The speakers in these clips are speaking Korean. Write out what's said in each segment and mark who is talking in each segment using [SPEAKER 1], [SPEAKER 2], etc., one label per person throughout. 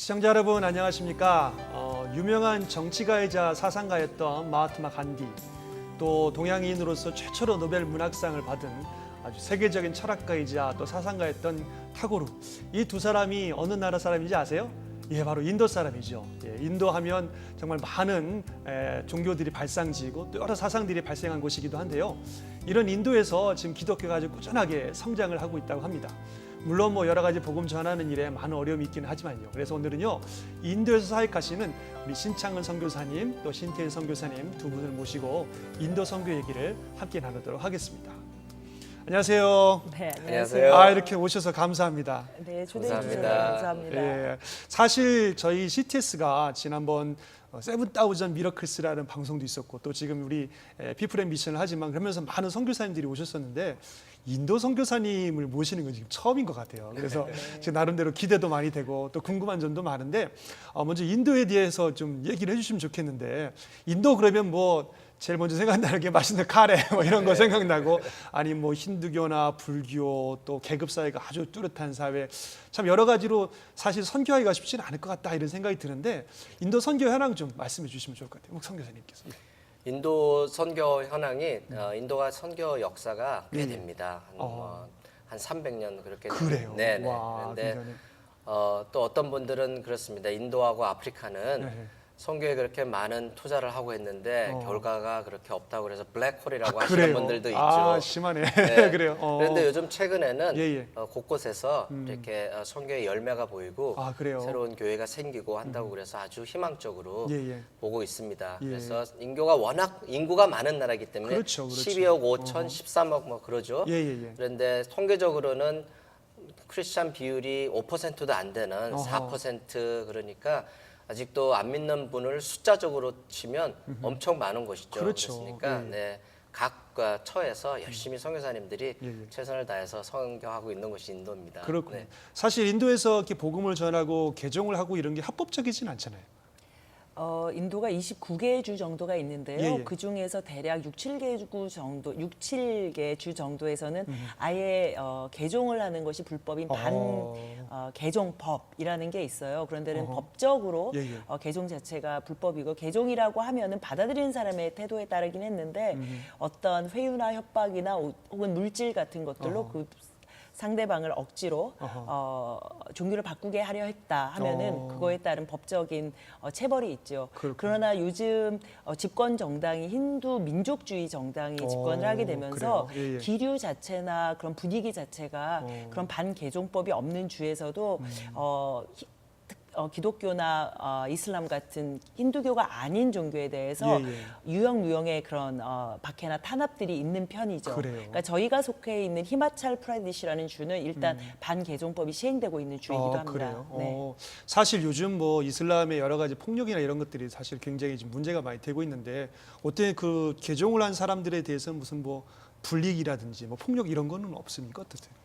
[SPEAKER 1] 시청자 여러분 안녕하십니까? 유명한 정치가이자 사상가였던 마하트마 간디, 또 동양인으로서 최초로 노벨 문학상을 받은 아주 세계적인 철학가이자 또 사상가였던 타고르, 이 두 사람이 어느 나라 사람인지 아세요? 예, 바로 인도 사람이죠. 예, 인도 하면 정말 많은 종교들이 발상지이고 또 여러 사상들이 발생한 곳이기도 한데요. 이런 인도에서 지금 기독교가 아주 꾸준하게 성장을 하고 있다고 합니다. 물론 뭐 여러 가지 복음 전하는 일에 많은 어려움이 있기는 하지만요. 그래서 오늘은요, 인도에서 사역하시는 우리 신창은 선교사님 또 신태일 선교사님 두 분을 모시고 인도 선교 얘기를 함께 나누도록 하겠습니다. 안녕하세요.
[SPEAKER 2] 네,
[SPEAKER 3] 안녕하세요.
[SPEAKER 1] 이렇게 오셔서 감사합니다.
[SPEAKER 2] 네, 초대해 주셔서
[SPEAKER 3] 감사합니다.
[SPEAKER 2] 감사합니다.
[SPEAKER 1] 예, 사실 저희 CTS가 지난번 7,000 미러클스라는 방송도 있었고 또 지금 우리 피플 앤 미션을 하지만 그러면서 많은 선교사님들이 오셨었는데 인도 선교사님을 모시는 건 지금 처음인 것 같아요. 그래서 지금 나름대로 기대도 많이 되고 또 궁금한 점도 많은데 먼저 인도에 대해서 좀 얘기를 해주시면 좋겠는데, 인도 그러면 뭐 제일 먼저 생각나는 게 맛있는 카레 뭐 이런 거 생각나고, 아니 뭐 힌두교나 불교 또 계급 사회가 아주 뚜렷한 사회, 참 여러 가지로 사실 선교하기가 쉽지는 않을 것 같다 이런 생각이 드는데, 인도 선교 현황 좀 말씀해 주시면 좋을 것 같아요. 선교사님께서.
[SPEAKER 3] 인도 선교 현황이 인도가 선교 역사가 꽤 됩니다. 한 300년 그렇게.
[SPEAKER 1] 그래요.
[SPEAKER 3] 네네.
[SPEAKER 1] 와,
[SPEAKER 3] 그런데
[SPEAKER 1] 굉장히.
[SPEAKER 3] 또 어떤 분들은 그렇습니다. 인도하고 아프리카는
[SPEAKER 1] 네.
[SPEAKER 3] 선교에 그렇게 많은 투자를 하고 했는데 결과가 그렇게 없다고 그래서 블랙홀이라고 하시는
[SPEAKER 1] 그래요.
[SPEAKER 3] 분들도 있죠.
[SPEAKER 1] 심하네.
[SPEAKER 3] 네.
[SPEAKER 1] 그래요.
[SPEAKER 3] 그런데 요즘 최근에는
[SPEAKER 1] 예.
[SPEAKER 3] 곳곳에서 이렇게 선교의 열매가 보이고
[SPEAKER 1] 그래요.
[SPEAKER 3] 새로운 교회가 생기고 한다고 그래서 아주 희망적으로
[SPEAKER 1] 예.
[SPEAKER 3] 보고 있습니다.
[SPEAKER 1] 예.
[SPEAKER 3] 그래서 인구가 많은 나라이기 때문에
[SPEAKER 1] 그렇죠.
[SPEAKER 3] 12억 5천, 13억 뭐 그러죠.
[SPEAKER 1] 예.
[SPEAKER 3] 그런데 통계적으로는 크리스찬 비율이 5%도 안 되는 4% 그러니까 아직도 안 믿는 분을 숫자적으로 치면 엄청 많은 것이죠.
[SPEAKER 1] 그렇죠.
[SPEAKER 3] 그렇으니까
[SPEAKER 1] 예.
[SPEAKER 3] 네, 각 처에서 열심히 선교사님들이 최선을 다해서 선교하고 있는 것이 인도입니다.
[SPEAKER 1] 그렇군요.
[SPEAKER 3] 네.
[SPEAKER 1] 사실 인도에서 이렇게 복음을 전하고 개종을 하고 이런 게 합법적이진 않잖아요.
[SPEAKER 2] 인도가 29개 주 정도가 있는데요.
[SPEAKER 1] 예.
[SPEAKER 2] 그 중에서 대략 6, 7개 주 정도에서는 아예 개종을 하는 것이 불법인 개종법이라는 게 있어요. 그런 데는 법적으로
[SPEAKER 1] 예.
[SPEAKER 2] 개종 자체가 불법이고, 개종이라고 하면은 받아들이는 사람의 태도에 따르긴 했는데 어떤 회유나 협박이나 혹은 물질 같은 것들로 그 상대방을 억지로 종교를 바꾸게 하려 했다 하면은 그거에 따른 법적인 체벌이 있죠.
[SPEAKER 1] 그렇군요.
[SPEAKER 2] 그러나 요즘 집권 정당이 힌두 민족주의 정당이 집권을 하게 되면서
[SPEAKER 1] 그래요? 예.
[SPEAKER 2] 기류 자체나 그런 분위기 자체가 그런 반개종법이 없는 주에서도 기독교나 이슬람 같은 힌두교가 아닌 종교에 대해서 유형무형의 그런 박해나 탄압들이 있는 편이죠.
[SPEAKER 1] 그래요.
[SPEAKER 2] 그러니까 저희가 속해 있는 히마찰 프라데시라는 주는 일단 반개종법이 시행되고 있는 주이기도 합니다.
[SPEAKER 1] 그래요.
[SPEAKER 2] 네.
[SPEAKER 1] 사실 요즘 뭐 이슬람의 여러 가지 폭력이나 이런 것들이 사실 굉장히 지금 문제가 많이 되고 있는데, 어때 그 개종을 한 사람들에 대해서 무슨 뭐 불이익이라든지 뭐 폭력 이런 거는 없습니까? 어떠세요?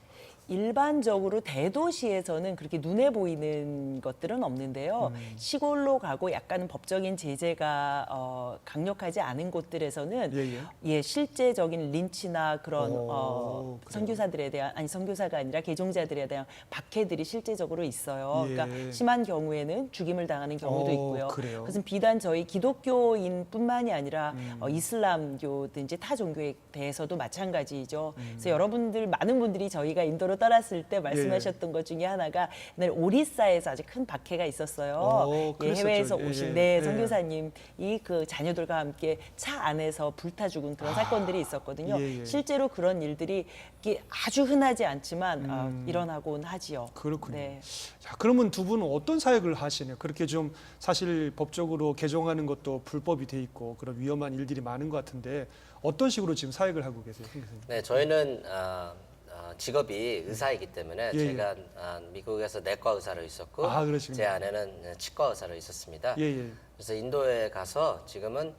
[SPEAKER 2] 일반적으로 대도시에서는 그렇게 눈에 보이는 것들은 없는데요. 시골로 가고 약간 법적인 제재가 강력하지 않은 곳들에서는 실제적인 린치나 그런 선교사들에 대한, 아니 선교사가 아니라 개종자들에 대한 박해들이 실제적으로 있어요. 그러니까 심한 경우에는 죽임을 당하는 경우도 있고요.
[SPEAKER 1] 그래요?
[SPEAKER 2] 그것은 비단 저희 기독교인뿐만이 아니라 이슬람교든지 타 종교에 대해서도 마찬가지죠. 그래서 여러분들, 많은 분들이 저희가 인도로 떠났을 때 말씀하셨던 것 중에 하나가 옛날 오리사에서 아주 큰 박해가 있었어요. 해외에서 오신 선교사님이 그 자녀들과 함께 차 안에서 불타 죽은 그런 사건들이 있었거든요. 실제로 그런 일들이 아주 흔하지 않지만 일어나곤 하지요.
[SPEAKER 1] 그렇군요.
[SPEAKER 2] 네.
[SPEAKER 1] 자, 그러면 두 분은 어떤 사역을 하시나요? 그렇게 좀 사실 법적으로 개종하는 것도 불법이 돼 있고 그런 위험한 일들이 많은 것 같은데 어떤 식으로 지금 사역을 하고 계세요, 선생님?
[SPEAKER 3] 네, 저희는 직업이 의사이기 때문에 제가 미국에서 내과 의사로 있었고 제 아내는 치과 의사로 있었습니다. 그래서 인도에 가서 지금은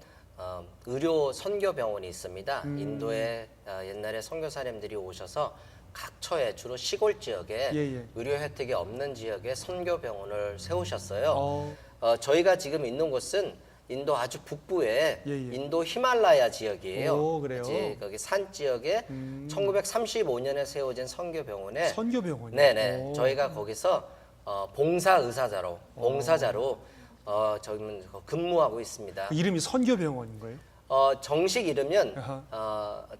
[SPEAKER 3] 의료 선교 병원이 있습니다. 인도에 옛날에 선교사님들이 오셔서 각 처에 주로 시골 지역에 의료 혜택이 없는 지역에 선교 병원을 세우셨어요. 저희가 지금 있는 곳은 인도 아주 북부에 인도 히말라야 지역이에요.
[SPEAKER 1] 그래요?
[SPEAKER 3] 거기 산 지역에 1935년에 세워진 선교병원에
[SPEAKER 1] 선교병원이요?
[SPEAKER 3] 네네. 저희가 거기서 봉사자로 저는 근무하고 있습니다.
[SPEAKER 1] 이름이 선교병원인 거예요?
[SPEAKER 3] 정식 이름은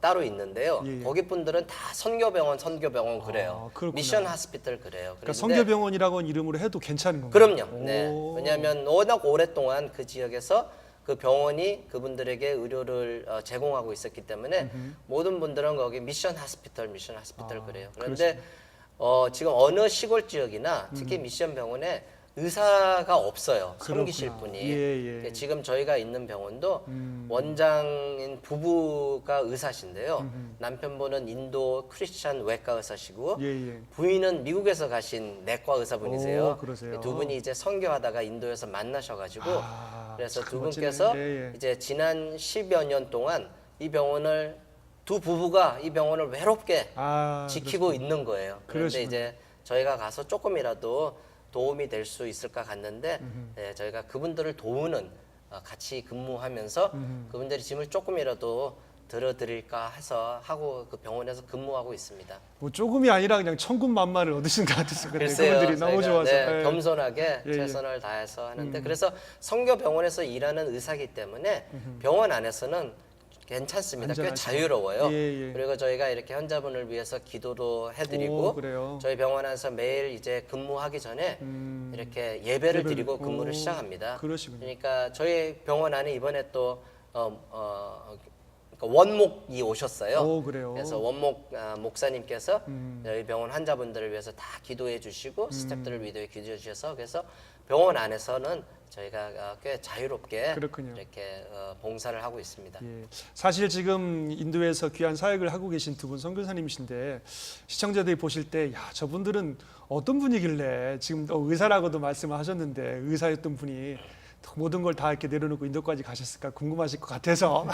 [SPEAKER 3] 따로 있는데요.
[SPEAKER 1] 예, 예.
[SPEAKER 3] 거기 분들은 다 선교병원 그래요.
[SPEAKER 1] 그렇구나.
[SPEAKER 3] 미션 하스피털 그래요.
[SPEAKER 1] 그러니까 선교병원이라고 이름으로 해도 괜찮은 건가요?
[SPEAKER 3] 그럼요. 네. 왜냐하면 워낙 오랫동안 그 지역에서 그 병원이 그분들에게 의료를 제공하고 있었기 때문에 모든 분들은 거기 미션 하스피털 그래요. 그런데 지금 어느 시골 지역이나 특히 미션 병원에 의사가 없어요. 섬기실 분이.
[SPEAKER 1] 예, 예.
[SPEAKER 3] 지금 저희가 있는 병원도 원장인 부부가 의사신데요. 남편분은 인도 크리스찬 외과 의사시고
[SPEAKER 1] 예, 예.
[SPEAKER 3] 부인은 미국에서 가신 내과 의사분이세요.
[SPEAKER 1] 그러세요?
[SPEAKER 3] 두 분이 이제 선교하다가 인도에서 만나셔가지고 그래서 두 분께서
[SPEAKER 1] 예, 예.
[SPEAKER 3] 이제 지난 10여 년 동안 이 병원을 두 부부가 이 병원을 외롭게 지키고 있는 거예요. 그런데
[SPEAKER 1] 그러시구나.
[SPEAKER 3] 이제 저희가 가서 조금이라도 도움이 될 수 있을까 갔는데 네, 저희가 그분들을 도우는 같이 근무하면서 그분들이 짐을 조금이라도 들어드릴까 해서 하고 그 병원에서 근무하고 있습니다.
[SPEAKER 1] 뭐 조금이 아니라 그냥 천군만마를 얻으신 것 같았어요.
[SPEAKER 3] 글쎄요,
[SPEAKER 1] 그분들이 너무
[SPEAKER 3] 저희가,
[SPEAKER 1] 좋아서
[SPEAKER 3] 네,
[SPEAKER 1] 예.
[SPEAKER 3] 겸손하게
[SPEAKER 1] 예, 예.
[SPEAKER 3] 최선을 다해서 하는데 그래서 성교병원에서 일하는 의사이기 때문에 병원 안에서는 괜찮습니다. 꽤
[SPEAKER 1] 안전하시죠.
[SPEAKER 3] 자유로워요.
[SPEAKER 1] 예, 예.
[SPEAKER 3] 그리고 저희가 이렇게 환자분을 위해서 기도도 해드리고
[SPEAKER 1] 그래요?
[SPEAKER 3] 저희 병원 안에서 매일 이제 근무하기 전에 이렇게 예배를 드리고 근무를
[SPEAKER 1] 오,
[SPEAKER 3] 시작합니다.
[SPEAKER 1] 그러시군요.
[SPEAKER 3] 그러니까 저희 병원 안에 이번에 또 그러니까 원목이 오셨어요.
[SPEAKER 1] 그래요?
[SPEAKER 3] 그래서 원목 목사님께서 저희 병원 환자분들을 위해서 다 기도해 주시고 스태프들을 위해 기도해 주셔서 그래서 병원 안에서는 저희가 꽤 자유롭게
[SPEAKER 1] 그렇군요.
[SPEAKER 3] 이렇게 봉사를 하고 있습니다.
[SPEAKER 1] 예. 사실 지금 인도에서 귀한 사역을 하고 계신 두 분 선교사님이신데 시청자들이 보실 때 야, 저분들은 어떤 분이길래 지금 의사라고도 말씀을 하셨는데 의사였던 분이 모든 걸 다 이렇게 내려놓고 인도까지 가셨을까 궁금하실 것 같아서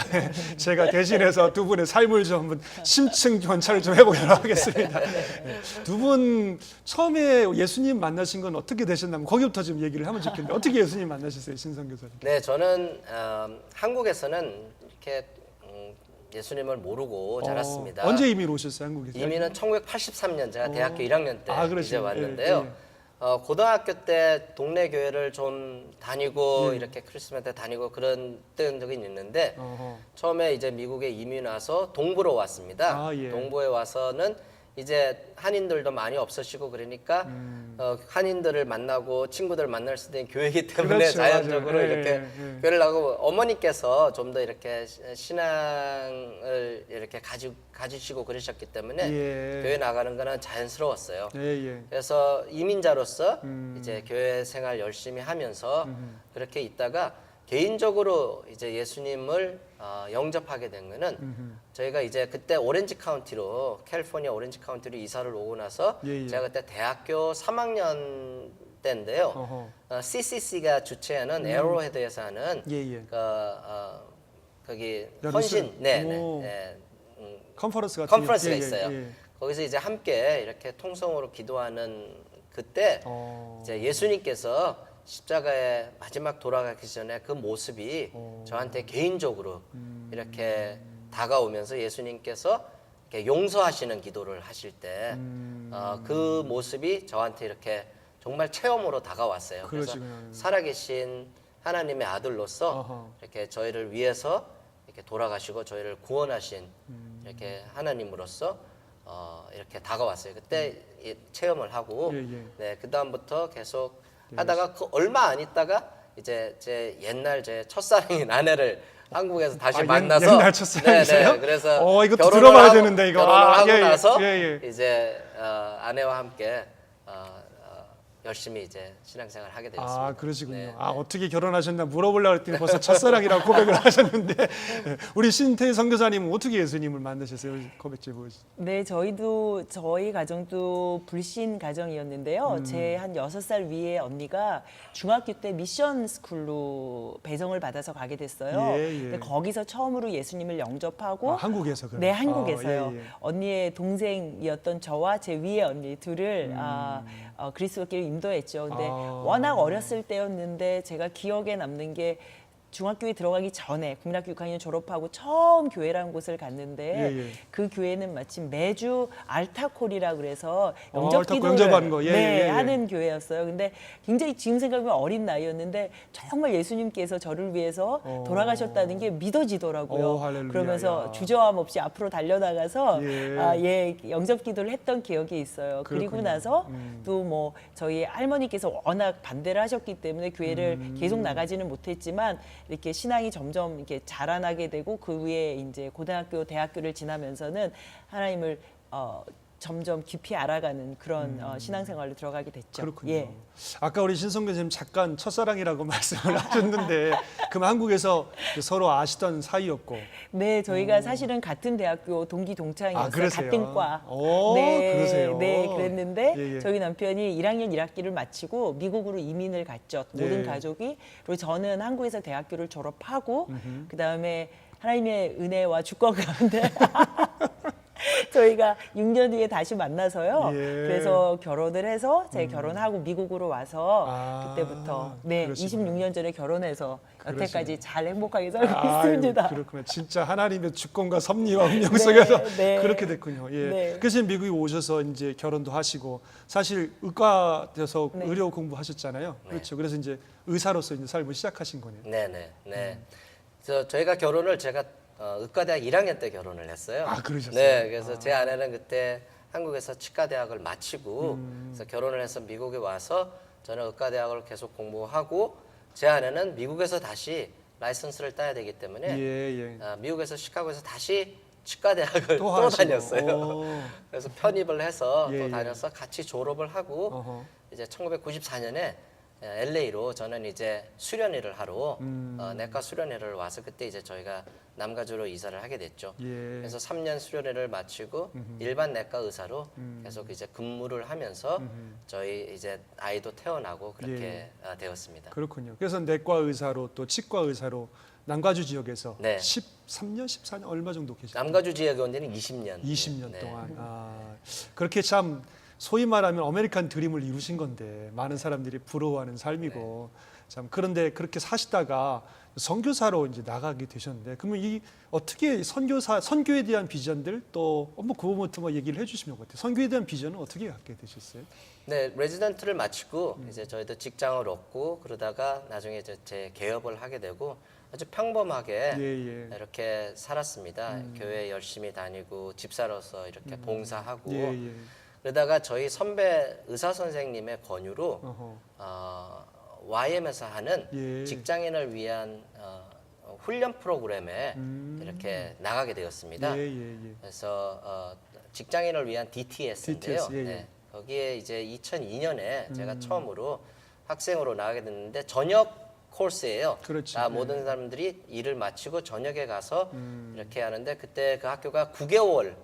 [SPEAKER 1] 제가 대신해서 두 분의 삶을 좀 한번 심층 관찰을 좀 해보도록 하겠습니다. 두 분 처음에 예수님 만나신 건 어떻게 되셨나면 거기부터 좀 얘기를 하면 좋겠는데 어떻게 예수님 만나셨어요, 신성 교사님?
[SPEAKER 3] 네, 저는 한국에서는 이렇게 예수님을 모르고 자랐습니다.
[SPEAKER 1] 언제 이민 오셨어요, 한국에서?
[SPEAKER 3] 이민은 1983년 제가 대학교 1학년 때 이제
[SPEAKER 1] 그러시군요.
[SPEAKER 3] 왔는데요.
[SPEAKER 1] 예, 예.
[SPEAKER 3] 고등학교 때 동네 교회를 좀 다니고 이렇게 크리스마스 때 다니고 그런 적이 있는데 처음에 이제 미국에 이민 와서 동부로 왔습니다.
[SPEAKER 1] 예.
[SPEAKER 3] 동부에 와서는 이제 한인들도 많이 없어지고 그러니까 한인들을 만나고 친구들 만날 수 있는 교회이기 때문에
[SPEAKER 1] 그렇죠,
[SPEAKER 3] 자연적으로
[SPEAKER 1] 맞아요.
[SPEAKER 3] 이렇게
[SPEAKER 1] 예.
[SPEAKER 3] 교회를 나가고 어머니께서 좀 더 이렇게 신앙을 이렇게 가지시고 그러셨기 때문에
[SPEAKER 1] 예.
[SPEAKER 3] 교회 나가는 거는 자연스러웠어요.
[SPEAKER 1] 예.
[SPEAKER 3] 그래서 이민자로서 이제 교회 생활 열심히 하면서 그렇게 있다가 개인적으로 이제 예수님을 영접하게 된 거는 저희가 이제 그때 오렌지 카운티로 캘리포니아 오렌지 카운티로 이사를 오고 나서
[SPEAKER 1] 예.
[SPEAKER 3] 제가 그때 대학교 3학년 때인데요. CCC가 주최하는 에어로헤드에서 하는
[SPEAKER 1] 예.
[SPEAKER 3] 거기
[SPEAKER 1] 야,
[SPEAKER 3] 헌신
[SPEAKER 1] 오. 컨퍼런스 같은
[SPEAKER 3] 컨퍼런스가
[SPEAKER 1] 게.
[SPEAKER 3] 있어요. 거기서 이제 함께 이렇게 통성으로 기도하는 그때 이제 예수님께서 십자가에 마지막 돌아가기 전에 그 모습이 저한테 개인적으로 이렇게 다가오면서 예수님께서 이렇게 용서하시는 기도를 하실 때 그 모습이 저한테 이렇게 정말 체험으로 다가왔어요. 그래서 살아계신 하나님의 아들로서 이렇게 저희를 위해서 이렇게 돌아가시고 저희를 구원하신 이렇게 하나님으로서 이렇게 다가왔어요. 그때 체험을 하고 네, 그 다음부터 계속 하다가 그 얼마 안 있다가 이제 제 옛날 제 첫사랑인 아내를 한국에서 다시 만나서
[SPEAKER 1] 옛날 첫사랑이세요?
[SPEAKER 3] 네, 그래서
[SPEAKER 1] 이거
[SPEAKER 3] 결혼을
[SPEAKER 1] 들어봐야
[SPEAKER 3] 하고,
[SPEAKER 1] 되는데 이거
[SPEAKER 3] 결혼을 하고 나서
[SPEAKER 1] 예.
[SPEAKER 3] 이제 아내와 함께 열심히 이제 신앙생활을 하게 되었습니다.
[SPEAKER 1] 그러시군요.
[SPEAKER 3] 네.
[SPEAKER 1] 어떻게 결혼하셨나 물어보려고 했더니 벌써 첫사랑이라고 고백을 하셨는데 우리 신태희 선교사님은 어떻게 예수님을 만나셨어요? 고백 좀 보여주세요.
[SPEAKER 2] 네, 저희 가정도 불신 가정이었는데요. 제 한 6살 위에 언니가 중학교 때 미션 스쿨로 배정을 받아서 가게 됐어요. 근데 거기서 처음으로 예수님을 영접하고
[SPEAKER 1] 한국에서 그럼?
[SPEAKER 2] 네, 한국에서요.
[SPEAKER 1] 예.
[SPEAKER 2] 언니의 동생이었던 저와 제 위에 언니 둘을 그리스도교로 인도했죠. 근데 워낙 어렸을 때였는데 제가 기억에 남는 게 중학교에 들어가기 전에 국민학교 6학년 졸업하고 처음 교회라는 곳을 갔는데 그 교회는 마침 매주 알타콜이라 그래서 영접기도를
[SPEAKER 1] 영접하는 거.
[SPEAKER 2] 하는 교회였어요. 근데 굉장히 지금 생각하면 어린 나이였는데 정말 예수님께서 저를 위해서 돌아가셨다는 게 믿어지더라고요. 그러면서 주저함 없이 앞으로 달려나가서 영접기도를 했던 기억이 있어요.
[SPEAKER 1] 그렇군요.
[SPEAKER 2] 그리고 나서 또 뭐 저희 할머니께서 워낙 반대를 하셨기 때문에 교회를 계속 나가지는 못했지만 이렇게 신앙이 점점 이렇게 자라나게 되고 그 위에 이제 고등학교, 대학교를 지나면서는 하나님을 점점 깊이 알아가는 그런 신앙생활로 들어가게 됐죠.
[SPEAKER 1] 그렇군요.
[SPEAKER 2] 예.
[SPEAKER 1] 아까 우리 신성 교수님 잠깐 첫사랑이라고 말씀을 하셨는데 그럼 한국에서 서로 아시던 사이였고.
[SPEAKER 2] 네, 저희가 사실은 같은 대학교 동기 동창이었어요.
[SPEAKER 1] 그러세요?
[SPEAKER 2] 같은 과.
[SPEAKER 1] 그러세요?
[SPEAKER 2] 네, 그랬는데 저희 남편이 1학년 1학기를 마치고 미국으로 이민을 갔죠. 모든 가족이. 그리고 저는 한국에서 대학교를 졸업하고 그다음에 하나님의 은혜와 주권 가운데 저희가 6년 뒤에 다시 만나서요. 그래서 결혼을 해서 제가 결혼하고 미국으로 와서 그때부터 26년 전에 결혼해서 여태까지 잘 행복하게 살고 있습니다.
[SPEAKER 1] 그렇군요. 진짜 하나님의 주권과 섭리와 운명 속에서 그렇게 됐군요. 그래서 미국에 오셔서 이제 결혼도 하시고 사실 의과돼서 의료 공부하셨잖아요. 그렇죠. 그래서 이제 의사로서 이제 삶을 시작하신 거네요.
[SPEAKER 3] 네. 그래서 저희가 결혼을 제가 의과대학 1학년 때 결혼을 했어요.
[SPEAKER 1] 그러셨어요?
[SPEAKER 3] 네, 그래서 제 아내는 그때 한국에서 치과대학을 마치고 그래서 결혼을 해서 미국에 와서 저는 의과대학을 계속 공부하고 제 아내는 미국에서 다시 라이선스를 따야 되기 때문에 미국에서 시카고에서 다시 치과대학을 또 다녔어요. 그래서 편입을 해서 또 다녀서 같이 졸업을 하고 이제 1994년에 LA로 저는 이제 수련회를 하러 내과 수련회를 와서 그때 이제 저희가 남가주로 이사를 하게 됐죠. 그래서 3년 수련회를 마치고 일반 내과 의사로 계속 이제 근무를 하면서 저희 이제 아이도 태어나고 그렇게 되었습니다.
[SPEAKER 1] 그렇군요. 그래서 내과 의사로 또 치과 의사로 남가주 지역에서 13년, 14년 얼마 정도 계셨어요?
[SPEAKER 3] 남가주 지역에 온 지는 20년.
[SPEAKER 1] 20년 동안. 그렇게 참 소위 말하면 아메리칸 드림을 이루신 건데 많은 사람들이 부러워하는 삶이고 참 그런데 그렇게 사시다가 선교사로 이제 나가게 되셨는데 그러면 이 어떻게 선교에 대한 비전들 또 뭐 그거부터 뭐 얘기를 해주시면 어때요? 선교에 대한 비전은 어떻게 갖게 되셨어요?
[SPEAKER 3] 네, 레지던트를 마치고 이제 저희도 직장을 얻고 그러다가 나중에 제 개업을 하게 되고 아주 평범하게 이렇게 살았습니다. 교회 열심히 다니고 집사로서 이렇게 봉사하고 그러다가 저희 선배 의사 선생님의 권유로 YM에서 하는 직장인을 위한 훈련 프로그램에 이렇게 나가게 되었습니다. 그래서 직장인을 위한 DTS인데요. 거기에 이제 2002년에 제가 처음으로 학생으로 나가게 됐는데 저녁 코스예요. 모든 사람들이 일을 마치고 저녁에 가서 이렇게 하는데 그때 그 학교가 9개월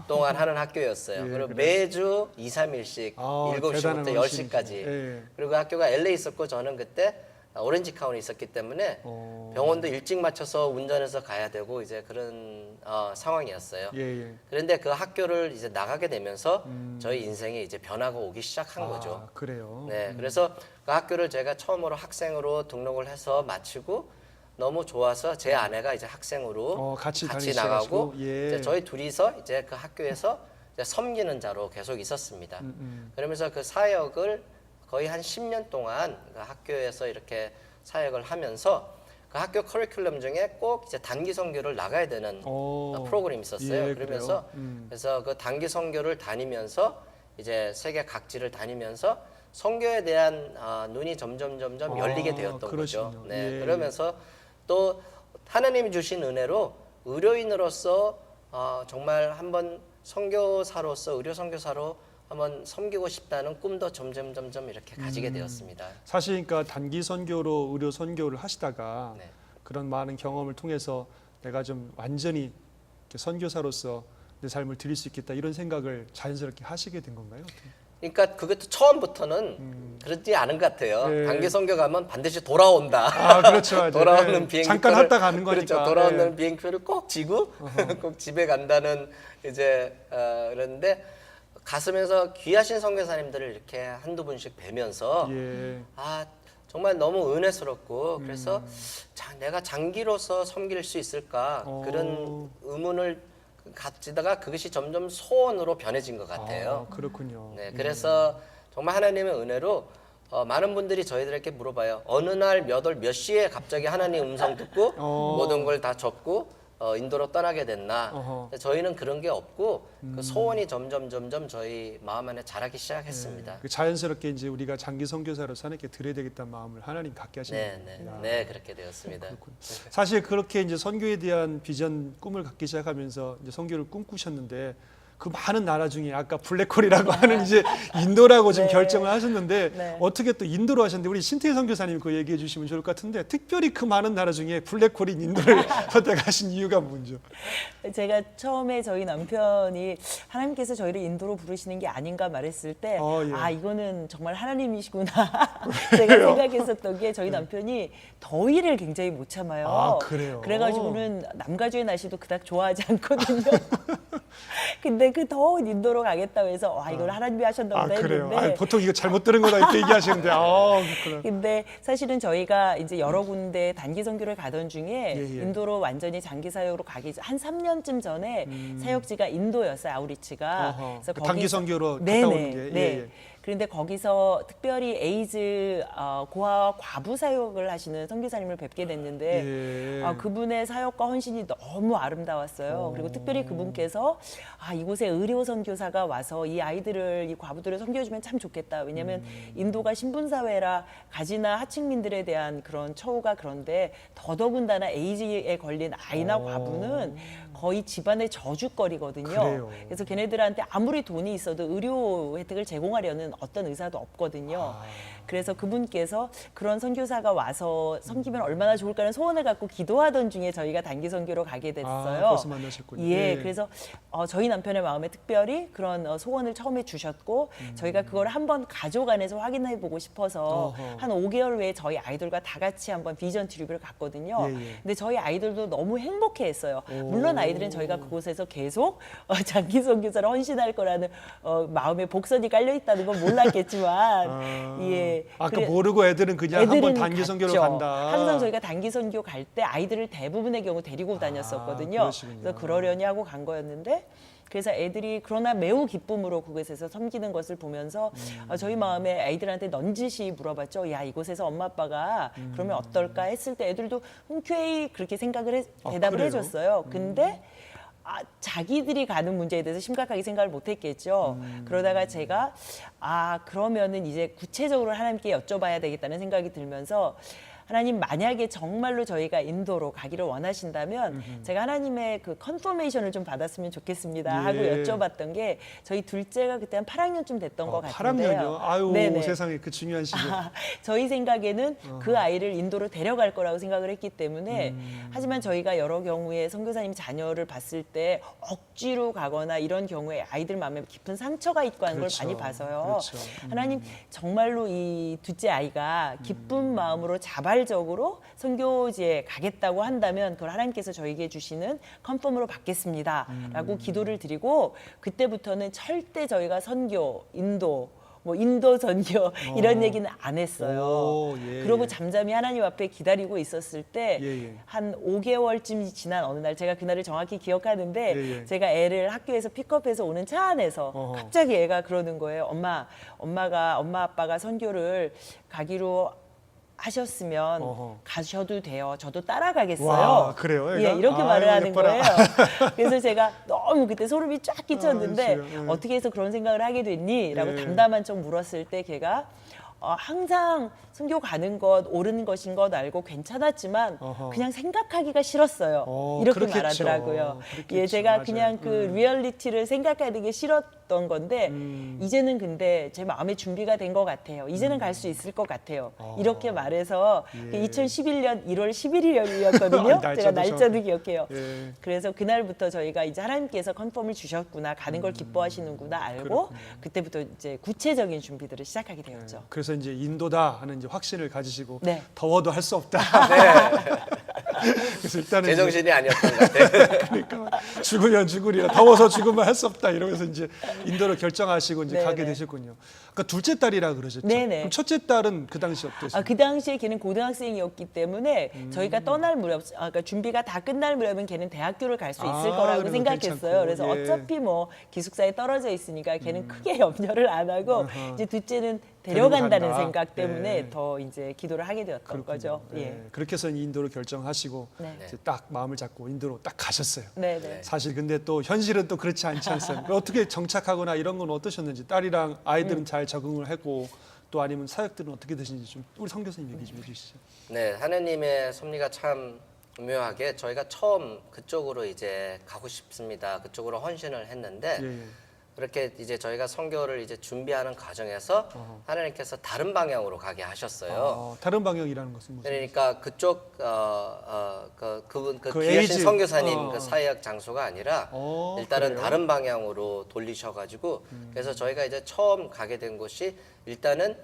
[SPEAKER 3] 동안 하는 학교였어요. 그리고 매주 2, 3일씩 7시부터 10시까지. 그리고 학교가 LA 있었고 저는 그때 오렌지 카운티에 있었기 때문에 병원도 일찍 맞춰서 운전해서 가야 되고 이제 그런 상황이었어요. 그런데 그 학교를 이제 나가게 되면서 저희 인생이 이제 변화가 오기 시작한 거죠.
[SPEAKER 1] 그래요.
[SPEAKER 3] 네, 그래서 그 학교를 제가 처음으로 학생으로 등록을 해서 마치고 너무 좋아서 제 아내가 이제 학생으로 같이 나가고 이제 저희 둘이서 이제 그 학교에서 이제 섬기는 자로 계속 있었습니다. 그러면서 그 사역을 거의 한 10년 동안 그 학교에서 이렇게 사역을 하면서 그 학교 커리큘럼 중에 꼭 이제 단기 선교를 나가야 되는 프로그램이 있었어요. 그러면서 그래서 그 단기 선교를 다니면서 이제 세계 각지를 다니면서 선교에 대한 눈이 점점 열리게 되었던 거죠. 네, 그러면서 또 하나님이 주신 은혜로 의료인으로서 정말 한번 선교사로서 의료 선교사로 한번 섬기고 싶다는 꿈도 점점 이렇게 가지게 되었습니다.
[SPEAKER 1] 사실 그러니까 단기 선교로 의료 선교를 하시다가 그런 많은 경험을 통해서 내가 좀 완전히 선교사로서 내 삶을 드릴 수 있겠다 이런 생각을 자연스럽게 하시게 된 건가요?
[SPEAKER 3] 그러니까 그것도 처음부터는 그렇지 않은 것 같아요. 단기 선교 가면 반드시 돌아온다.
[SPEAKER 1] 그렇죠.
[SPEAKER 3] 돌아오는 비행기표를
[SPEAKER 1] 잠깐 갔다 가는 거니까.
[SPEAKER 3] 그렇죠. 돌아오는 비행기표를 꼭 지고 꼭 집에 간다는 이제 그런데 가슴에서 귀하신 선교사님들을 이렇게 한두 분씩 뵈면서 정말 너무 은혜스럽고 그래서 내가 장기로서 섬길 수 있을까 그런 의문을 가지다가 그것이 점점 소원으로 변해진 것 같아요.
[SPEAKER 1] 그렇군요.
[SPEAKER 3] 네, 그래서 정말 하나님의 은혜로 많은 분들이 저희들에게 물어봐요. 어느 날 몇 월 몇 시에 갑자기 하나님 음성 듣고 모든 걸 다 접고 인도로 떠나게 됐나. 저희는 그런 게 없고 그 소원이 점점 저희 마음 안에 자라기 시작했습니다.
[SPEAKER 1] 네, 자연스럽게 이제 우리가 장기 선교사로서 하나님께 드려야 되겠다는 마음을 하나님 갖게 하신 거예요.
[SPEAKER 3] 네, 그렇게 되었습니다.
[SPEAKER 1] 사실 그렇게 이제 선교에 대한 비전, 꿈을 갖기 시작하면서 이제 선교를 꿈꾸셨는데 그 많은 나라 중에 아까 블랙홀이라고 하는 이제 인도라고 지금
[SPEAKER 2] 네.
[SPEAKER 1] 결정을 하셨는데
[SPEAKER 2] 네.
[SPEAKER 1] 어떻게 또 인도로 하셨는데 우리 신태희 선교사님 그 얘기해 주시면 좋을 것 같은데 특별히 그 많은 나라 중에 블랙홀인 인도를 선택하신 이유가 뭔죠?
[SPEAKER 2] 제가 처음에 저희 남편이 하나님께서 저희를 인도로 부르시는 게 아닌가 말했을 때
[SPEAKER 1] 예.
[SPEAKER 2] 이거는 정말 하나님이시구나 제가 생각했었던 게 저희 남편이 더위를 굉장히 못 참아요.
[SPEAKER 1] 그래요?
[SPEAKER 2] 그래가지고는 남가주의 날씨도 그닥 좋아하지 않거든요. 근데 그 더운 인도로 가겠다고 해서 이걸 하나님이 하셨다고
[SPEAKER 1] 그래요?
[SPEAKER 2] 했는데
[SPEAKER 1] 보통 이거 잘못 들은 거다 이렇게 얘기하시는데 그렇구나.
[SPEAKER 2] 근데 사실은 저희가 이제 여러 군데 단기 선교를 가던 중에
[SPEAKER 1] 예.
[SPEAKER 2] 인도로 완전히 장기 사역으로 가기 한 3년쯤 전에 사역지가 인도였어요. 아우리치가.
[SPEAKER 1] 그래서 단기 선교로 갔다 오는 게. 예.
[SPEAKER 2] 그런데 거기서 특별히 에이즈 고아와 과부 사역을 하시는 선교사님을 뵙게 됐는데 그분의 사역과 헌신이 너무 아름다웠어요. 그리고 특별히 그분께서 이곳에 의료 선교사가 와서 이 아이들을 이 과부들을 섬겨주면 참 좋겠다. 왜냐하면 인도가 신분 사회라 가지나 하층민들에 대한 그런 처우가 그런데 더더군다나 에이즈에 걸린 아이나 과부는 거의 집안의 저주거리거든요.
[SPEAKER 1] 그래요.
[SPEAKER 2] 그래서 걔네들한테 아무리 돈이 있어도 의료 혜택을 제공하려는 어떤 의사도 없거든요. 그래서 그분께서 그런 선교사가 와서 섬기면 얼마나 좋을까라는 소원을 갖고 기도하던 중에 저희가 단기 선교로 가게 됐어요.
[SPEAKER 1] 벌써 만나셨군요.
[SPEAKER 2] 예, 그래서 저희 남편의 마음에 특별히 그런 소원을 처음에 주셨고 저희가 그걸 한번 가족 안에서 확인해 보고 싶어서 한 5개월 후에 저희 아이들과 다 같이 한번 비전 트립을 갔거든요. 근데 저희 아이들도 너무 행복해했어요. 물론 아이들은 저희가 그곳에서 계속 장기 선교사를 헌신할 거라는 마음에 복선이 깔려 있다는 건 몰랐겠지만 예.
[SPEAKER 1] 모르고 애들은 그냥 한번 단기 선교로 간다.
[SPEAKER 2] 항상 저희가 단기 선교 갈 때 아이들을 대부분의 경우 데리고 다녔었거든요. 그래서 그러려니 하고 간 거였는데 그래서 애들이 그러나 매우 기쁨으로 그곳에서 섬기는 것을 보면서 저희 마음에 아이들한테 넌지시 물어봤죠. 야, 이곳에서 엄마 아빠가 그러면 어떨까 했을 때 애들도 흔쾌히 그렇게 대답을 해줬어요. 근데 자기들이 가는 문제에 대해서 심각하게 생각을 못했겠죠. 그러다가 제가 그러면은 이제 구체적으로 하나님께 여쭤봐야 되겠다는 생각이 들면서 하나님 만약에 정말로 저희가 인도로 가기를 원하신다면 제가 하나님의 그 컨퍼메이션을 좀 받았으면 좋겠습니다 하고 여쭤봤던 게 저희 둘째가 그때 한 8학년쯤 됐던 것 같은데요.
[SPEAKER 1] 8학년이요? 아유
[SPEAKER 2] 네네.
[SPEAKER 1] 세상에 그 중요한 시기.
[SPEAKER 2] 저희 생각에는 그 아이를 인도로 데려갈 거라고 생각을 했기 때문에 하지만 저희가 여러 경우에 선교사님 자녀를 봤을 때 억지로 가거나 이런 경우에 아이들 마음에 깊은 상처가 있고 하는 걸 많이 봐서요. 하나님 정말로 이 둘째 아이가 기쁜 마음으로 자발적으로 선교지에 가겠다고 한다면 그걸 하나님께서 저에게 주시는 컨펌으로 받겠습니다 라고 기도를 드리고 그때부터는 절대 저희가 선교, 인도 선교 이런 얘기는 안 했어요. 그러고 잠잠히 하나님 앞에 기다리고 있었을 때 한 5개월쯤 지난 어느 날 제가 그날을 정확히 기억하는데 제가 애를 학교에서 픽업해서 오는 차 안에서 갑자기 애가 그러는 거예요. 엄마 아빠가 선교를 가기로 하셨으면 가셔도 돼요. 저도 따라가겠어요.
[SPEAKER 1] 와, 그래요?
[SPEAKER 2] 예, 이렇게 말을 하는
[SPEAKER 1] 예뻐라.
[SPEAKER 2] 거예요. 그래서 제가 너무 그때 소름이 쫙 끼쳤는데 어떻게 해서 그런 생각을 하게 됐니? 라고 담담한 척 물었을 때 걔가 항상 선교 가는 것 옳은 것인 것 알고 괜찮았지만 그냥 생각하기가 싫었어요. 이렇게
[SPEAKER 1] 그렇겠죠.
[SPEAKER 2] 말하더라고요.
[SPEAKER 1] 그렇겠죠.
[SPEAKER 2] 예, 제가
[SPEAKER 1] 맞아요.
[SPEAKER 2] 그냥 그 리얼리티를 생각하는 게 싫었던 건데 이제는 근데 제 마음의 준비가 된 것 같아요. 이제는 갈 수 있을 것 같아요. 이렇게 말해서 2011년 1월 11일이었거든요. 제가 날짜도 기억해요. 그래서 그날부터 저희가 이제 하나님께서 컨펌을 주셨구나, 가는 걸 기뻐하시는구나 알고 그때부터 이제 구체적인 준비들을 시작하게 되었죠.
[SPEAKER 1] 그래서 이제 인도다 하는 이제 확신을 가지시고
[SPEAKER 2] 네.
[SPEAKER 1] 더워도 할 수 없다. 그래서 일단은
[SPEAKER 3] 제정신이 아니었던 것 같아요.
[SPEAKER 1] 그러니까 죽으면 죽으리라 더워서 죽으면 할 수 없다 이러면서 이제 인도를 결정하시고 이제
[SPEAKER 2] 네네.
[SPEAKER 1] 가게 되셨군요. 그러니까 둘째 딸이라 그러셨죠.
[SPEAKER 2] 네네.
[SPEAKER 1] 그럼 첫째 딸은 그 당시 어땠어요?
[SPEAKER 2] 그 당시에 걔는 고등학생이었기 때문에 저희가 떠날 무렵, 그러니까 준비가 다 끝날 무렵은 걔는 대학교를 갈 수 있을 거라고
[SPEAKER 1] 그러면
[SPEAKER 2] 생각했어요.
[SPEAKER 1] 괜찮고.
[SPEAKER 2] 그래서
[SPEAKER 1] 예.
[SPEAKER 2] 어차피 뭐 기숙사에 떨어져 있으니까 걔는 크게 염려를 안 하고 이제 둘째는 데려간다는
[SPEAKER 1] 데리고 간다.
[SPEAKER 2] 생각 때문에
[SPEAKER 1] 예.
[SPEAKER 2] 더 이제 기도를 하게 되었던 거죠.
[SPEAKER 1] 예.
[SPEAKER 2] 예.
[SPEAKER 1] 그렇게 해서 인도를 결정하시고
[SPEAKER 2] 네.
[SPEAKER 1] 이제 딱 마음을 잡고 인도로 딱 가셨어요.
[SPEAKER 2] 네네.
[SPEAKER 1] 사실 근데 또 현실은 또 그렇지 않지 않습니까? 어떻게 정착하거나 이런 건 어떠셨는지 딸이랑 아이들은 잘 적응을 했고 또 아니면 사역들은 어떻게 되시는지 좀 우리 성 교수님 얘기 좀 해주시죠.
[SPEAKER 3] 네, 하느님의 섭리가 참 오묘하게 저희가 처음 그쪽으로 이제 가고 싶습니다. 그쪽으로 헌신을 했는데
[SPEAKER 1] 예, 예.
[SPEAKER 3] 그렇게 이제 저희가 선교를 이제 준비하는 과정에서 하나님께서 다른 방향으로 가게 하셨어요.
[SPEAKER 1] 다른 방향이라는 것은 무슨?
[SPEAKER 3] 그러니까 그쪽 그분
[SPEAKER 1] 그
[SPEAKER 3] 귀하신
[SPEAKER 1] 에이지.
[SPEAKER 3] 선교사님 그 사역 장소가 아니라 일단은
[SPEAKER 1] 그래요?
[SPEAKER 3] 다른 방향으로 돌리셔가지고 그래서 저희가 이제 처음 가게 된 곳이 일단은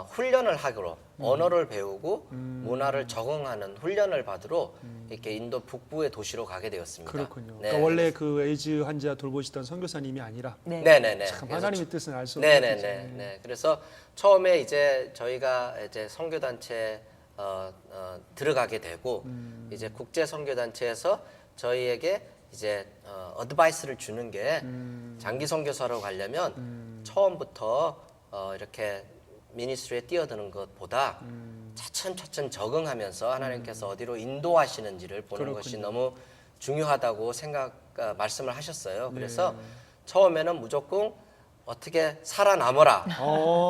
[SPEAKER 3] 훈련을 하기로 언어를 배우고 문화를 적응하는 훈련을 받으러 이렇게 인도 북부의 도시로 가게 되었습니다.
[SPEAKER 1] 그렇군요.
[SPEAKER 3] 네.
[SPEAKER 1] 그러니까 원래 그 에이즈 환자 돌보시던 선교사님이 아니라
[SPEAKER 2] 네.
[SPEAKER 3] 네네네.
[SPEAKER 1] 참
[SPEAKER 3] 그래서
[SPEAKER 1] 하나님의 뜻은 알 수 없는 거죠.
[SPEAKER 3] 네네네. 그래서 처음에 이제 저희가 이제 선교단체 들어가게 되고 이제 국제 선교단체에서 저희에게 이제 어드바이스를 주는 게 장기 선교사로 가려면 처음부터 이렇게 미니스트리에 뛰어드는 것보다 차츰차츰 적응하면서 하나님께서 어디로 인도하시는지를 보는 것이 너무 중요하다고 말씀을 하셨어요. 그래서 처음에는 무조건 어떻게 살아남아라.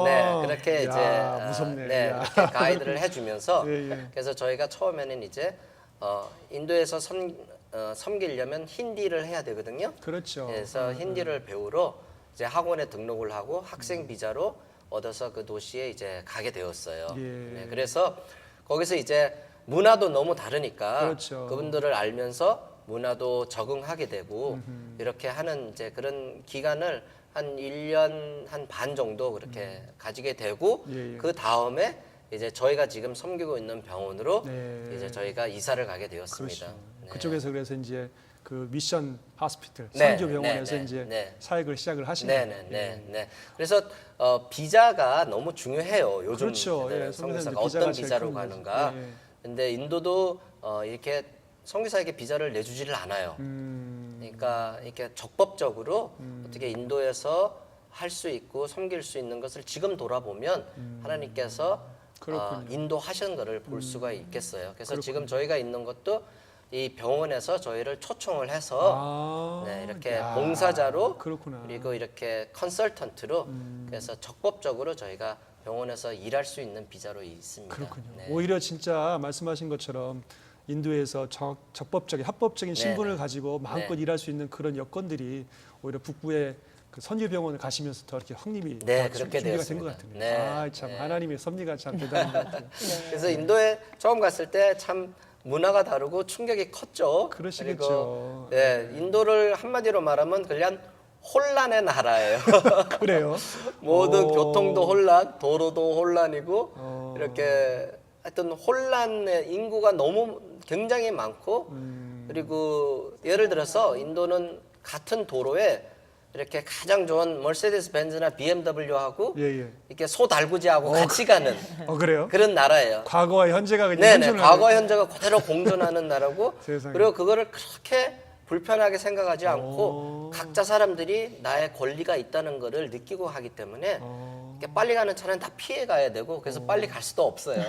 [SPEAKER 3] 네, 그렇게
[SPEAKER 1] 야,
[SPEAKER 3] 이제
[SPEAKER 1] 무섭네.
[SPEAKER 3] 네,
[SPEAKER 1] 야.
[SPEAKER 3] 그렇게 가이드를 해주면서
[SPEAKER 1] 예, 예.
[SPEAKER 3] 그래서 저희가 처음에는 이제 인도에서 섬기려면 힌디를 해야 되거든요.
[SPEAKER 1] 그렇죠.
[SPEAKER 3] 그래서 힌디를 배우러 이제 학원에 등록을 하고 학생 비자로 얻어서 그 도시에 이제 가게 되었어요.
[SPEAKER 1] 예.
[SPEAKER 3] 네, 그래서 거기서 이제 문화도 너무 다르니까
[SPEAKER 1] 그렇죠.
[SPEAKER 3] 그분들을 알면서 문화도 적응하게 되고 이렇게 하는 이제 그런 기간을 한 1년 한 반 정도 그렇게 가지게 되고
[SPEAKER 1] 예, 예.
[SPEAKER 3] 그 다음에 이제 저희가 지금 섬기고 있는 병원으로
[SPEAKER 1] 네.
[SPEAKER 3] 이제 저희가 이사를 가게 되었습니다.
[SPEAKER 1] 그렇죠.
[SPEAKER 3] 네.
[SPEAKER 1] 그쪽에서 그래서 이제 그 미션 하스피털
[SPEAKER 3] 네,
[SPEAKER 1] 선교 병원에서
[SPEAKER 3] 네, 네,
[SPEAKER 1] 이제
[SPEAKER 3] 네.
[SPEAKER 1] 사역을 시작을 하신 거예요.
[SPEAKER 3] 네네네. 그래서 비자가 너무 중요해요. 요즘
[SPEAKER 1] 그렇죠.
[SPEAKER 3] 세대는
[SPEAKER 1] 예,
[SPEAKER 3] 선교사가
[SPEAKER 1] 선교사님들 비자가
[SPEAKER 3] 어떤
[SPEAKER 1] 제일
[SPEAKER 3] 비자로
[SPEAKER 1] 큰
[SPEAKER 3] 가는가.
[SPEAKER 1] 거죠. 예, 예.
[SPEAKER 3] 근데 인도도 이렇게 선교사에게 비자를 내주지를 않아요.
[SPEAKER 1] 음.
[SPEAKER 3] 그러니까 이렇게 적법적으로 어떻게 인도에서 할 수 있고 섬길 수 있는 것을 지금 돌아보면 하나님께서
[SPEAKER 1] 그렇군요.
[SPEAKER 3] 인도하신 것을 볼 수가 있겠어요. 그래서 지금 저희가 있는 것도 이 병원에서 저희를 초청을 해서 네, 이렇게
[SPEAKER 1] 야,
[SPEAKER 3] 봉사자로
[SPEAKER 1] 그렇구나.
[SPEAKER 3] 그리고 이렇게 컨설턴트로 그래서 적법적으로 저희가 병원에서 일할 수 있는 비자로 있습니다.
[SPEAKER 1] 그렇군요.
[SPEAKER 3] 네.
[SPEAKER 1] 오히려 진짜 말씀하신 것처럼 인도에서 적법적인 합법적인 신분을
[SPEAKER 3] 네.
[SPEAKER 1] 가지고 마음껏
[SPEAKER 3] 네.
[SPEAKER 1] 일할 수 있는 그런 여건들이 오히려 북부의 그 선교병원을 가시면서 더 이렇게 확립이
[SPEAKER 3] 네,
[SPEAKER 1] 더
[SPEAKER 3] 그렇게
[SPEAKER 1] 준비가 된 것
[SPEAKER 3] 되었습니다.
[SPEAKER 1] 같은데.
[SPEAKER 3] 네,
[SPEAKER 1] 참
[SPEAKER 3] 네.
[SPEAKER 1] 하나님의 섭리가 참 대단한 것 같아요.
[SPEAKER 3] 그래서 인도에 처음 갔을 때 참 문화가 다르고 충격이 컸죠.
[SPEAKER 1] 그러시겠죠.
[SPEAKER 3] 그리고 네, 인도를 한마디로 말하면 그냥 혼란의 나라예요.
[SPEAKER 1] 그래요?
[SPEAKER 3] 모든
[SPEAKER 1] 오.
[SPEAKER 3] 교통도 혼란, 도로도 혼란이고 이렇게 하여튼 혼란의 인구가 너무 굉장히 많고 그리고 예를 들어서 인도는 같은 도로에 이렇게 가장 좋은 머세데스 벤츠나 BMW하고
[SPEAKER 1] 예, 예.
[SPEAKER 3] 이렇게 소달구지하고 같이 가는
[SPEAKER 1] 그래요?
[SPEAKER 3] 그런 나라예요.
[SPEAKER 1] 과거와 현재가 그냥
[SPEAKER 3] 네네,
[SPEAKER 1] 현존을
[SPEAKER 3] 과거
[SPEAKER 1] 하는-
[SPEAKER 3] 현재가 그대로 공존하는 나라고
[SPEAKER 1] 세상에.
[SPEAKER 3] 그리고 그거를 그렇게 불편하게 생각하지 않고 각자 사람들이 나의 권리가 있다는 거를 느끼고 하기 때문에 이렇게 빨리 가는 차는 다 피해 가야 되고 그래서 빨리 갈 수도 없어요.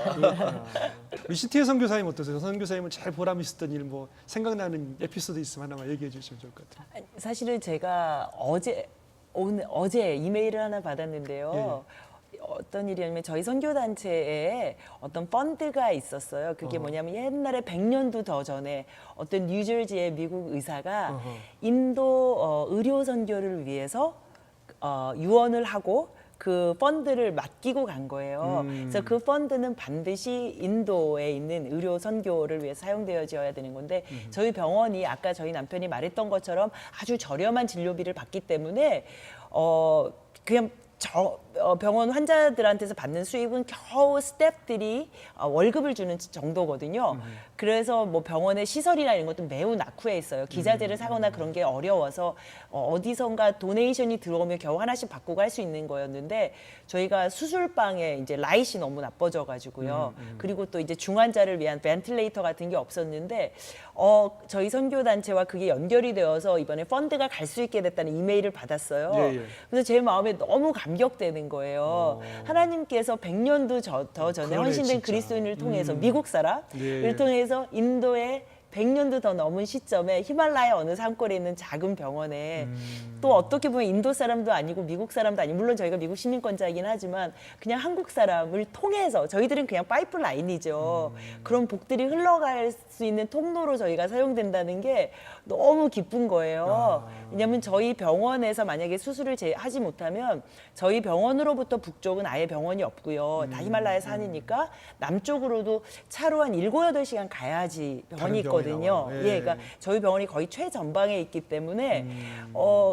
[SPEAKER 1] 우리 시티의 선교사님 어떠세요? 선교사님은 제일 보람 있었던 일 뭐 생각나는 에피소드 있으면 하나만 얘기해 주시면 좋을 것 같아요.
[SPEAKER 2] 사실은 제가 어제 이메일을 하나 받았는데요. 어떤 일이냐면 저희 선교단체에 어떤 펀드가 있었어요. 그게 뭐냐면 옛날에 100년도 더 전에 어떤 뉴저지의 미국 의사가 인도 의료 선교를 위해서 유언을 하고 그 펀드를 맡기고 간 거예요. 그래서 그 펀드는 반드시 인도에 있는 의료 선교를 위해 사용되어져야 되는 건데 저희 병원이 아까 저희 남편이 말했던 것처럼 아주 저렴한 진료비를 받기 때문에 그냥 병원 환자들한테서 받는 수입은 겨우 스태프들이 월급을 주는 정도거든요. 그래서 뭐 병원의 시설이나 이런 것도 매우 낙후해 있어요. 기자재를 사거나 그런 게 어려워서 어디선가 도네이션이 들어오면 겨우 하나씩 바꾸고 할 수 있는 거였는데 저희가 수술방에 이제 라잇이 너무 나빠져가지고요. 그리고 또 이제 중환자를 위한 벤틸레이터 같은 게 없었는데 저희 선교단체와 그게 연결이 되어서 이번에 펀드가 갈 수 있게 됐다는 이메일을 받았어요.
[SPEAKER 1] 예, 예.
[SPEAKER 2] 그래서 제 마음에 너무 감격되는 거예요. 하나님께서 100년도 더 전에
[SPEAKER 1] 그러네,
[SPEAKER 2] 헌신된
[SPEAKER 1] 진짜.
[SPEAKER 2] 그리스도인을 통해서 미국 사람을
[SPEAKER 1] 예.
[SPEAKER 2] 통해서 인도에 100년도 더 넘은 시점에 히말라야 어느 산골에 있는 작은 병원에 또 어떻게 보면 인도 사람도 아니고 미국 사람도 아니고 물론 저희가 미국 시민권자이긴 하지만 그냥 한국 사람을 통해서 저희들은 그냥 파이프라인이죠. 그런 복들이 흘러갈 수 있는 통로로 저희가 사용된다는 게 너무 기쁜 거예요. 왜냐하면 저희 병원에서 만약에 수술을 하지 못하면 저희 병원으로부터 북쪽은 아예 병원이 없고요. 다 히말라야 산이니까 남쪽으로도 차로 한 7, 8시간 가야지 병원이 있거든요.
[SPEAKER 1] 예.
[SPEAKER 2] 그러니까 저희 병원이 거의 최전방에 있기 때문에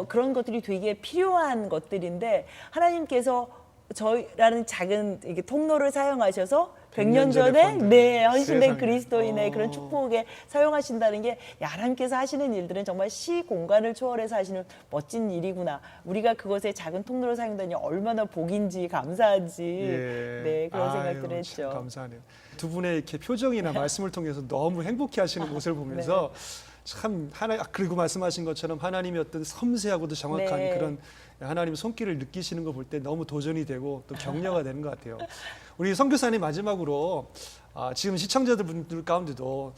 [SPEAKER 2] 그런 것들이 되게 필요한 것들인데 하나님께서 저희라는 작은 이게 통로를 사용하셔서 100년 전에 네, 헌신된
[SPEAKER 1] 세상에.
[SPEAKER 2] 그리스도인의 그런 축복에 사용하신다는 게 하나님께서 하시는 일들은 정말 시 공간을 초월해서 하시는 멋진 일이구나. 우리가 그것에 작은 통로를 사용다니 얼마나 복인지 감사한지 네, 그런 생각들을 했죠.
[SPEAKER 1] 감사하네요. 두 분의 이렇게 표정이나 말씀을 통해서 너무 행복해하시는 모습을 보면서 참 그리고 말씀하신 것처럼 하나님의 어떤 섬세하고도 정확한
[SPEAKER 2] 네.
[SPEAKER 1] 그런 하나님의 손길을 느끼시는 거 볼 때 너무 도전이 되고 또 격려가 되는 것 같아요. 우리 선교사님 마지막으로 지금 시청자들 분들 가운데도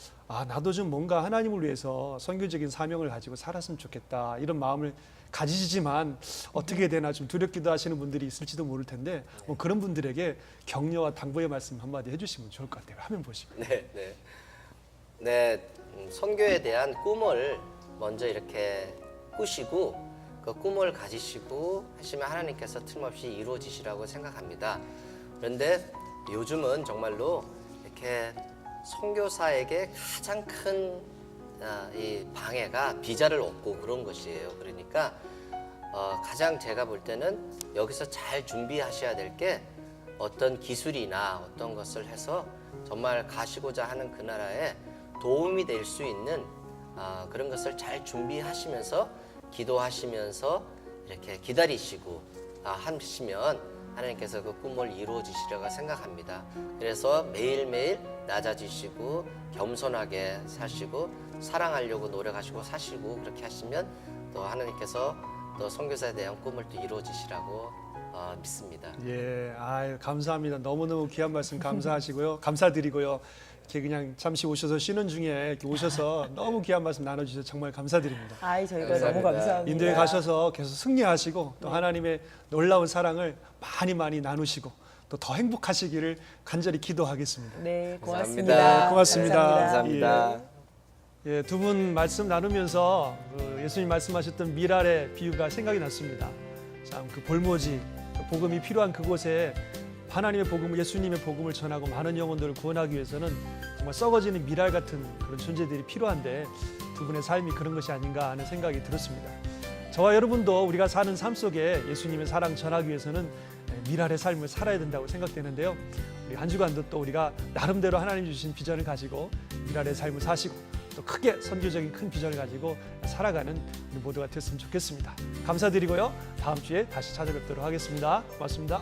[SPEAKER 1] 나도 좀 뭔가 하나님을 위해서 선교적인 사명을 가지고 살았으면 좋겠다 이런 마음을 가지시지만 어떻게 되나 좀 두렵기도 하시는 분들이 있을지도 모를 텐데 뭐 그런 분들에게 격려와 당부의 말씀 한마디 해주시면 좋을 것 같아요. 화면 보시고.
[SPEAKER 3] 네, 선교에 대한 꿈을 먼저 이렇게 꾸시고 그 꿈을 가지시고 하시면 하나님께서 틀림없이 이루어지시라고 생각합니다. 그런데 요즘은 정말로 이렇게 선교사에게 가장 큰 이 방해가 비자를 얻고 그런 것이에요. 그러니까 가장 제가 볼 때는 여기서 잘 준비하셔야 될 게 어떤 기술이나 어떤 것을 해서 정말 가시고자 하는 그 나라에 도움이 될 수 있는 그런 것을 잘 준비하시면서 기도하시면서 이렇게 기다리시고 하시면 하나님께서 그 꿈을 이루어 주시려고 생각합니다. 그래서 매일매일 낮아지시고 겸손하게 사시고 사랑하려고 노력하시고 사시고 그렇게 하시면 또 하나님께서 또 선교사에 대한 꿈을 또 이루어 주시라고 믿습니다.
[SPEAKER 1] 예, 감사합니다. 너무너무 귀한 말씀 감사하시고요. 감사드리고요. 이렇게 그냥 잠시 오셔서 쉬는 중에 이렇게 오셔서 너무 귀한 말씀 나눠주셔서 정말 감사드립니다.
[SPEAKER 2] 저희가
[SPEAKER 3] 감사합니다.
[SPEAKER 2] 너무 감사합니다.
[SPEAKER 1] 인도에 가셔서 계속 승리하시고 또 하나님의 놀라운 사랑을 많이 나누시고 또 더 행복하시기를 간절히 기도하겠습니다.
[SPEAKER 2] 네,
[SPEAKER 3] 감사합니다.
[SPEAKER 2] 고맙습니다.
[SPEAKER 1] 고맙습니다.
[SPEAKER 3] 감사합니다.
[SPEAKER 1] 예, 두 분 말씀 나누면서 예수님 말씀하셨던 미랄의 비유가 생각이 났습니다. 참 그 볼모지 복음이 필요한 그곳에 하나님의 복음, 예수님의 복음을 전하고 많은 영혼들을 구원하기 위해서는 정말 썩어지는 미랄 같은 그런 존재들이 필요한데 두 분의 삶이 그런 것이 아닌가 하는 생각이 들었습니다. 저와 여러분도 우리가 사는 삶 속에 예수님의 사랑 전하기 위해서는 미랄의 삶을 살아야 된다고 생각되는데요. 우리 한 주간도 또 우리가 나름대로 하나님 주신 비전을 가지고 미랄의 삶을 사시고 또 크게 선교적인 큰 비전을 가지고 살아가는 우리 모두가 됐으면 좋겠습니다. 감사드리고요. 다음 주에 다시 찾아뵙도록 하겠습니다. 고맙습니다.